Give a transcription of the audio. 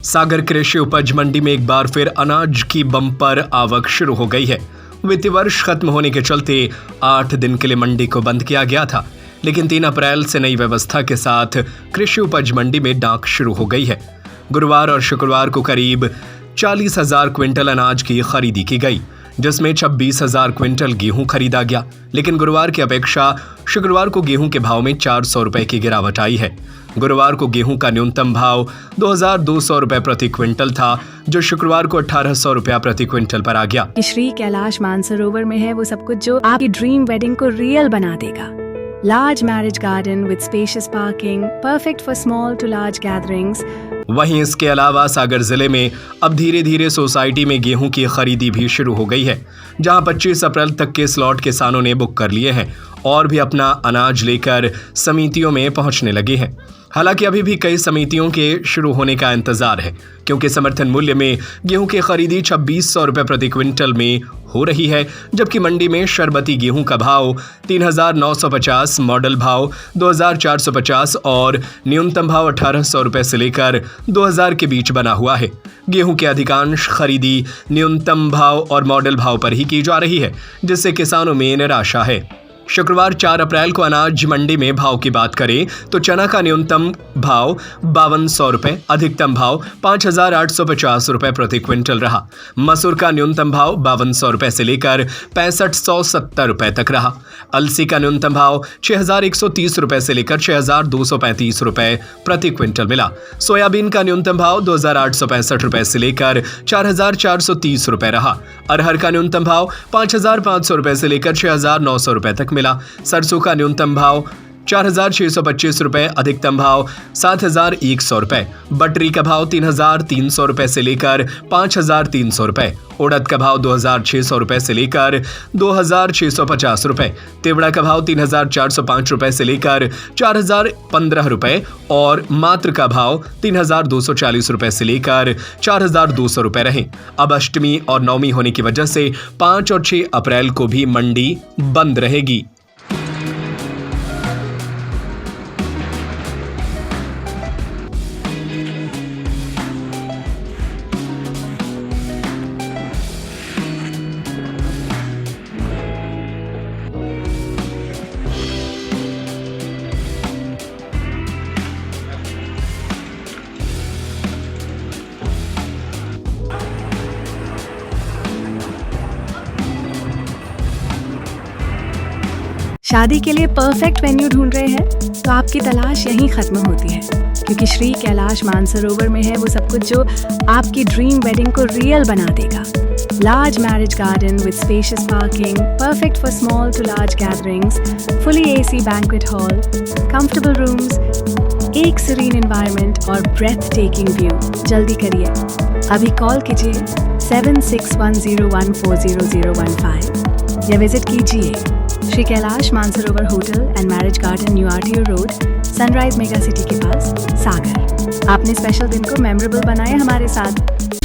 सागर कृषि उपज मंडी में एक बार फिर अनाज की बम्पर आवक शुरू हो गई है। वित्तीय वर्ष खत्म होने के चलते 8 दिन के लिए मंडी को बंद किया गया था, लेकिन 3 अप्रैल से नई व्यवस्था के साथ कृषि उपज मंडी में डाक शुरू हो गई है। गुरुवार और शुक्रवार को करीब 40,000 क्विंटल अनाज की खरीदी की गई, जिसमें 26,000 क्विंटल गेहूं खरीदा गया। लेकिन गुरुवार की अपेक्षा शुक्रवार को गेहूं के भाव में 400 रुपए की गिरावट आई है। गुरुवार को गेहूं का न्यूनतम भाव 2,200 रुपए प्रति क्विंटल था, जो शुक्रवार को 1,800 रुपया प्रति क्विंटल पर आ गया। श्री कैलाश मानसरोवर में है वो सब कुछ जो आपकी ड्रीम वेडिंग को रियल बना देगा। Large marriage garden with spacious parking, perfect for small to large gatherings. वहीं इसके अलावा सागर जिले में अब धीरे धीरे सोसाइटी में गेहूं की खरीदी भी शुरू हो गई है, जहां 25 अप्रैल तक के स्लॉट किसानों ने बुक कर लिए हैं और भी अपना अनाज लेकर समितियों में पहुंचने लगे हैं। हालांकि अभी भी कई समितियों के शुरू होने का इंतजार है, क्योंकि समर्थन मूल्य में गेहूं की खरीदी 2600 रुपए प्रति क्विंटल में हो रही है, जबकि मंडी में शरबती गेहूं का भाव 3,950, मॉडल भाव 2,450 और न्यूनतम भाव 1,800 रुपए से लेकर 2,000 के बीच बना हुआ है। गेहूं की अधिकांश खरीदी न्यूनतम भाव और मॉडल भाव पर ही की जा रही है, जिससे किसानों में निराशा है। शुक्रवार 4 अप्रैल को अनाज मंडी में भाव की बात करें तो चना का न्यूनतम भाव 5,200 रुपए, अधिकतम भाव 5,850 रुपए प्रति क्विंटल रहा। मसूर का न्यूनतम भाव 5,200 रुपए से लेकर 6,570 रुपए तक रहा। अलसी का न्यूनतम भाव 6,130 रुपए से लेकर 6,235 रुपए प्रति क्विंटल मिला। सोयाबीन का न्यूनतम भाव 2,865 रुपए से लेकर 4,430 रुपए रहा। अरहर का न्यूनतम भाव 5,500 रुपए से लेकर 6,900 रुपए तक मिला। सरसों का न्यूनतम भाव 4,625 रुपए, अधिकतम भाव 7,100 रुपए। बटरी का भाव 3,300 रुपए से लेकर 5,300 रुपए। उड़द का भाव 2,600 रुपए से लेकर 2,650 रुपए। तिवड़ा का भाव 3,405 रुपए से लेकर 4,015 रुपए और मात्र का भाव 3,240 रुपए से लेकर 4,200 रुपए रहे। अब अष्टमी और नवमी होने की वजह से 5 और 6 अप्रैल को भी मंडी बंद रहेगी। शादी के लिए परफेक्ट वेन्यू ढूंढ रहे हैं तो आपकी तलाश यहीं खत्म होती है, क्योंकि श्री कैलाश मानसरोवर में है वो सब कुछ जो आपकी ड्रीम वेडिंग को रियल बना देगा। Large marriage garden with spacious parking, perfect for small to large gatherings, fully AC banquet hall, comfortable rooms, एक serene environment और breathtaking view। जल्दी करिए, अभी कॉल कीजिए 7610140015 या विजिट कीजिए Shri Kailash Mansarovar hotel and marriage garden, new RTO road, sunrise mega city के पास, सागर। आपने स्पेशल दिन को मेमोरेबल बनाया हमारे साथ।